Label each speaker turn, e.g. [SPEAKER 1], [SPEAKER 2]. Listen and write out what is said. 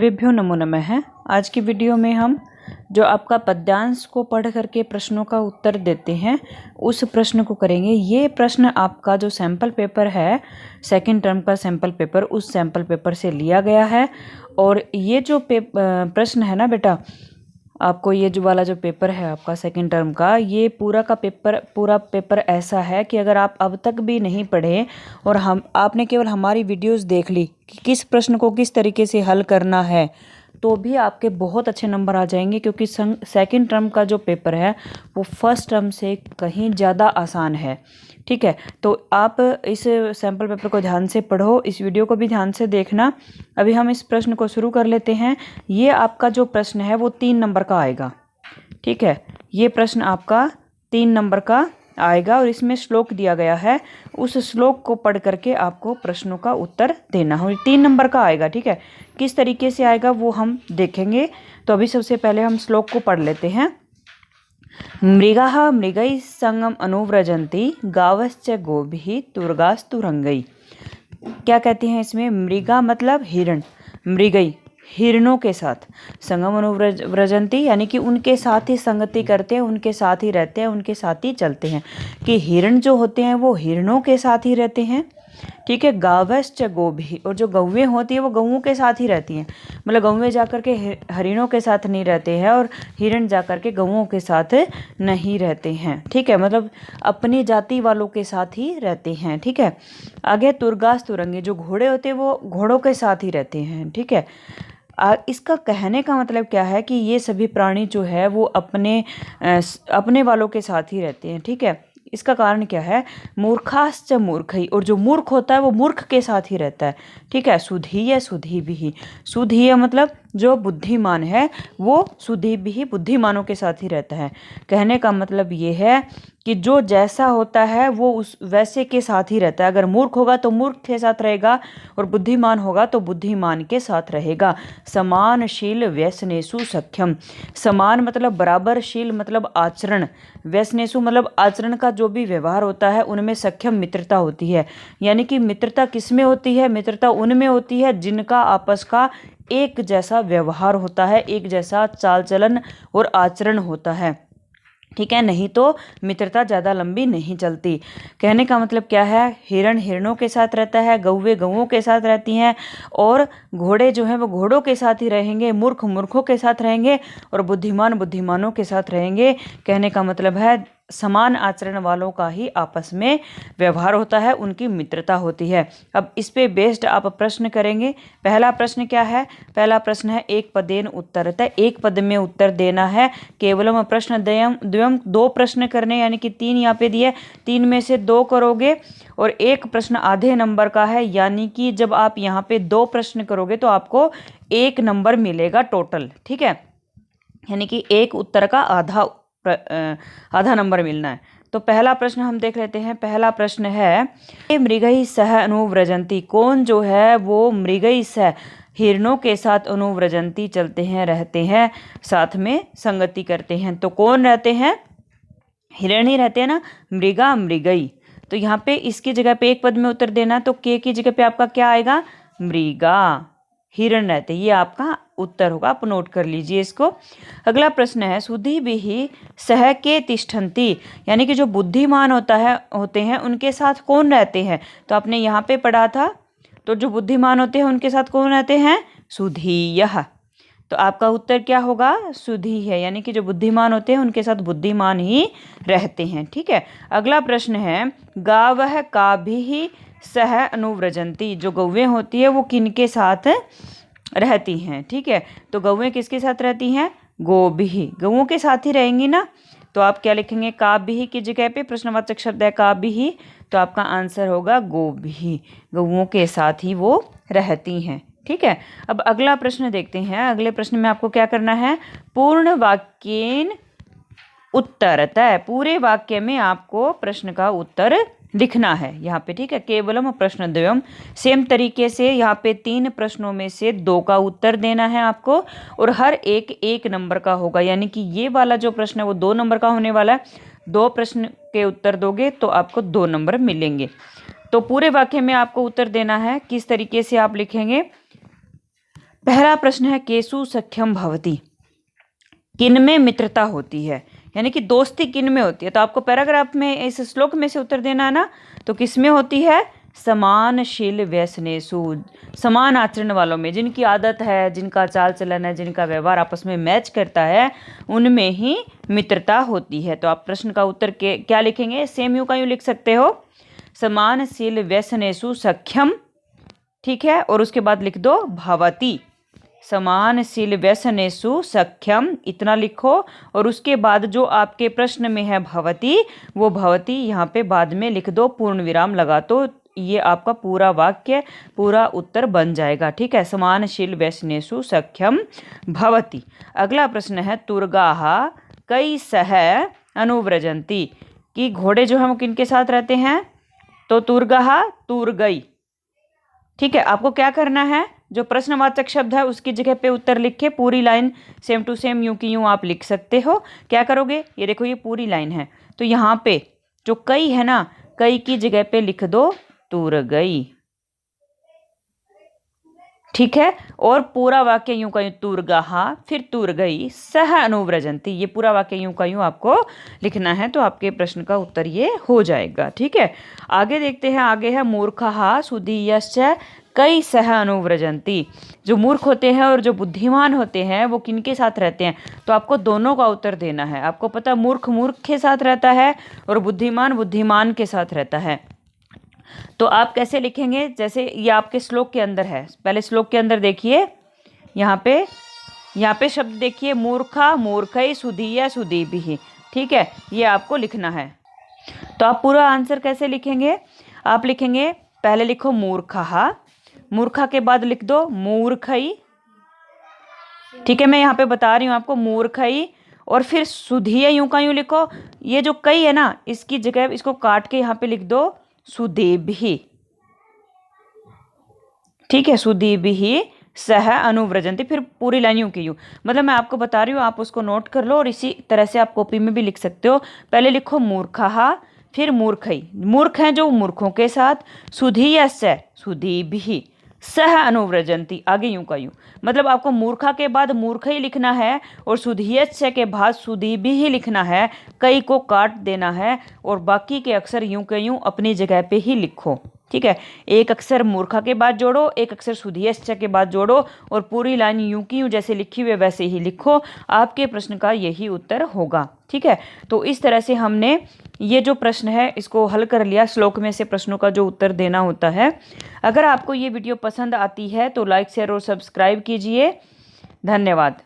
[SPEAKER 1] सभीभ्यो नमो नमः। आज की वीडियो में हम जो आपका पद्यांश को पढ़ करके प्रश्नों का उत्तर देते हैं उस प्रश्न को करेंगे। ये प्रश्न आपका जो सैंपल पेपर है, सेकंड टर्म का सैंपल पेपर, उस सैंपल पेपर से लिया गया है। और ये जो प्रश्न है ना बेटा, आपको ये जो वाला जो पेपर है आपका सेकंड टर्म का, ये पूरा पेपर ऐसा है कि अगर आप अब तक भी नहीं पढ़े और आपने केवल हमारी वीडियोस देख ली कि किस प्रश्न को किस तरीके से हल करना है, तो भी आपके बहुत अच्छे नंबर आ जाएंगे। क्योंकि सेकंड टर्म का जो पेपर है वो फर्स्ट टर्म से कहीं ज़्यादा आसान है। ठीक है, तो आप इस सैम्पल पेपर को ध्यान से पढ़ो, इस वीडियो को भी ध्यान से देखना। अभी हम इस प्रश्न को शुरू कर लेते हैं। ये आपका जो प्रश्न है वो 3 नंबर का आएगा। ठीक है, ये प्रश्न आपका 3 नंबर का आएगा और इसमें श्लोक दिया गया है। उस श्लोक को पढ़ करके आपको प्रश्नों का उत्तर देना हो। 3 नंबर का आएगा। ठीक है, किस तरीके से आएगा वो हम देखेंगे। तो अभी सबसे पहले हम श्लोक को पढ़ लेते हैं। मृगाः मृगैः संगम अनुव्रजन्ति गावश्च गोभिः तुर्गास्तुरंगैः। क्या कहते हैं इसमें? मृगा मतलब हिरण, मृगई हिरणों के साथ, संगम अनुव्रजन्ति यानी कि उनके साथ ही संगति करते हैं, उनके साथ ही रहते हैं, उनके साथ ही चलते हैं। कि हिरण जो होते हैं वो हिरणों के साथ ही रहते हैं। ठीक है, गावश्च गोभी, और जो गौवें होती है वो गौओं के साथ ही रहती हैं। मतलब गौवें जाकर के हरिणों के साथ नहीं रहते हैं और हिरण जाकर के गौओं के साथ नहीं रहते हैं। ठीक है, मतलब अपनी जाति वालों के साथ ही रहते हैं। ठीक है, आगे तुर्गास तुरंगे, जो घोड़े होते हैं वो घोड़ों के साथ ही रहते हैं। ठीक है, इसका कहने का मतलब क्या है कि ये सभी प्राणी जो है वो अपने वालों के साथ ही रहते हैं। ठीक है, इसका कारण क्या है? मूर्खाश्च मूर्खई, और जो मूर्ख होता है वो मूर्ख के साथ ही रहता है। ठीक है, सुधीय सुधीभिः, सुधीय मतलब जो बुद्धिमान है वो सुधीभिः बुद्धिमानों के साथ ही रहता है। कहने का मतलब ये है कि जो जैसा होता है वो उस वैसे के साथ ही रहता है। अगर मूर्ख होगा तो मूर्ख के साथ रहेगा और बुद्धिमान होगा तो बुद्धिमान के साथ रहेगा। समानशील व्यसनेषु सख्यम, समान मतलब बराबर, शील मतलब आचरण, व्यसनेषु मतलब आचरण का जो भी व्यवहार होता है उनमें सख्यम मित्रता होती है। यानी कि मित्रता किसमें होती है? मित्रता उनमें होती है जिनका आपस का एक जैसा व्यवहार होता है, एक जैसा चाल चलन और आचरण होता है। ठीक है, नहीं तो मित्रता ज़्यादा लंबी नहीं चलती। कहने का मतलब क्या है? हिरण हिरणों के साथ रहता है, गौवें गौओं के साथ रहती हैं, और घोड़े जो हैं वो घोड़ों के साथ ही रहेंगे, मूर्ख मूर्खों के साथ रहेंगे और बुद्धिमान बुद्धिमानों के साथ रहेंगे। कहने का मतलब है समान आचरण वालों का ही आपस में व्यवहार होता है, उनकी मित्रता होती है। अब इस पे बेस्ड आप प्रश्न करेंगे। पहला प्रश्न क्या है? पहला प्रश्न है एक पदेन उत्तरतः, एक पद में उत्तर देना है। केवलम प्रश्न द्वयम, 2 प्रश्न करने, यानी कि 3 यहाँ पे दिए, 3 में से 2 करोगे और एक प्रश्न आधे नंबर का है। यानी कि जब आप यहाँ पे 2 प्रश्न करोगे तो आपको 1 नंबर मिलेगा टोटल। ठीक है, यानी कि एक उत्तर का आधा नंबर मिलना है। तो पहला प्रश्न हम देख लेते हैं। पहला प्रश्न है मृगैः सह अनुव्रजन्ति, कौन जो है वो मृगैः सह हिरणों के साथ अनुव्रजन्ति चलते हैं, रहते हैं, साथ में संगति करते हैं। तो कौन रहते हैं? हिरण ही रहते हैं ना, मृगा मृगई। तो यहाँ पे इसकी जगह पे एक पद में उत्तर देना, तो के की जगह पे आपका क्या आएगा? मृगा, हिरण रहते, ये आपका उत्तर होगा। आप नोट कर लीजिए इसको। अगला प्रश्न है सुधीभिः सह के तिष्ठन्ति, यानी कि जो बुद्धिमान होते हैं उनके साथ कौन रहते हैं? तो आपने यहाँ पे पढ़ा था, तो जो बुद्धिमान होते हैं उनके साथ कौन रहते हैं? सुधीयः। तो आपका उत्तर क्या होगा? सुधी है, यानी कि जो बुद्धिमान होते हैं उनके साथ बुद्धिमान ही रहते हैं। ठीक है, अगला प्रश्न है गावः काभिः सह अनुव्रजन्ति, जो गौवें होती है वो किनके साथ रहती हैं? ठीक है, तो गौवें किसके साथ रहती हैं? गोभिः, गौओं के साथ ही रहेंगी ना। तो आप क्या लिखेंगे? काभिः की जगह पे प्रश्नवाचक शब्द है काभिः, तो आपका आंसर होगा गोभिः, गौओं के साथ ही वो रहती हैं। ठीक है, अब अगला प्रश्न देखते हैं। अगले प्रश्न में आपको क्या करना है? पूर्ण वाक्येन उत्तरतः, पूरे वाक्य में आपको प्रश्न का उत्तर लिखना है यहाँ पे। ठीक है, केवलम प्रश्न द्वयम, सेम तरीके से यहाँ पे 3 प्रश्नों में से 2 का उत्तर देना है आपको, और हर एक 1 नंबर का होगा। यानी कि ये वाला जो प्रश्न है वो 2 नंबर का होने वाला है। 2 प्रश्न के उत्तर दोगे तो आपको 2 नंबर मिलेंगे। तो पूरे वाक्य में आपको उत्तर देना है। किस तरीके से आप लिखेंगे? पहला प्रश्न है केसु सख्यम भवति, किन में मित्रता होती है, यानी कि दोस्ती किन में होती है। तो आपको पैराग्राफ में इस श्लोक में से उत्तर देना है ना। तो किस में होती है? समानशील व्यसनेषु, समान आचरण वालों में, जिनकी आदत है, जिनका चाल चलन है, जिनका व्यवहार आपस में मैच करता है, उनमें ही मित्रता होती है। तो आप प्रश्न का उत्तर के क्या लिखेंगे? सेम यू का यूँ लिख सकते हो, समानशील व्यसनेषु सख्यम, ठीक है, और उसके बाद लिख दो भवति, समानशील व्यसनेषु सख्यम, इतना लिखो। और उसके बाद जो आपके प्रश्न में है भवति, वो भवति यहाँ पे बाद में लिख दो, पूर्ण विराम लगा। तो ये आपका पूरा वाक्य, पूरा उत्तर बन जाएगा, ठीक है। समानशील व्यसनेषु सख्यम भवति। अगला प्रश्न है तुर्गाः कई सह अनुव्रजन्ति, कि घोड़े जो हैं वो किनके साथ रहते हैं? तो तुर्गाः तुर्गई, ठीक है। आपको क्या करना है? जो प्रश्नवाचक शब्द है उसकी जगह पे उत्तर लिख के पूरी लाइन सेम टू सेम यूं की यूं आप लिख सकते हो। क्या करोगे? ये देखो, ये पूरी लाइन है, तो यहाँ पे जो कई है ना, कई की जगह पे लिख दो तुर्गई, ठीक है। और पूरा वाक्य यूं का यूं, तुर्गाः फिर तुर्गई सह अनुव्रजन्ति, ये पूरा वाक्य यूं का यूं आपको लिखना है। तो आपके प्रश्न का उत्तर ये हो जाएगा, ठीक है। आगे देखते हैं, आगे है मूर्खाः सुधीयश्च कई सह अनुव्रजन्ति, जो मूर्ख होते हैं और जो बुद्धिमान होते हैं वो किनके साथ रहते हैं? तो आपको दोनों का उत्तर देना है। आपको पता, मूर्ख मूर्ख के साथ रहता है और बुद्धिमान बुद्धिमान के साथ रहता है। तो आप कैसे लिखेंगे? जैसे ये आपके श्लोक के अंदर है, पहले श्लोक के अंदर देखिए, यहाँ पे शब्द देखिए, मूर्खा मूर्खै सुधीय सुधीभिः, ठीक है, ये आपको लिखना है। तो आप पूरा आंसर कैसे लिखेंगे? आप लिखेंगे, पहले लिखो मूर्खाः, मूर्खा के बाद लिख दो मूर्खई, ठीक है। मैं यहाँ पे बता रही हूँ आपको, मूर्खई, और फिर सुधीय यूं का यूं लिखो। ये जो कई है ना, इसकी जगह इसको काट के यहाँ पे लिख दो सुधीभिः, ठीक है, सुधीभिः सह अनुव्रजन्ति, फिर पूरी लाइन यूं की यूं। मतलब मैं आपको बता रही हूँ, आप उसको नोट कर लो, और इसी तरह से आप कॉपी में भी लिख सकते हो। पहले लिखो मूर्खाः, फिर मूर्खई, मूर्ख हैं जो मूर्खों के साथ, सुधीयश्च सुधीभिः सह अनुव्रजन्ति, आगे यूं का यूं। मतलब आपको मूर्खा के बाद मूर्खई लिखना है और सुधीयश्च के बाद सुधीभिः लिखना है, कई को काट देना है और बाकी के अक्षर यूं के यूं अपनी जगह पे ही लिखो, ठीक है। एक अक्षर मूर्खा के बाद जोड़ो, एक अक्षर सुधीयश्च के बाद जोड़ो, और पूरी लाइन यूं की यूं जैसे लिखी हुई है वैसे ही लिखो। आपके प्रश्न का यही उत्तर होगा, ठीक है। तो इस तरह से हमने ये जो प्रश्न है इसको हल कर लिया, श्लोक में से प्रश्नों का जो उत्तर देना होता है। अगर आपको ये वीडियो पसंद आती है तो लाइक शेयर और सब्सक्राइब कीजिए। धन्यवाद।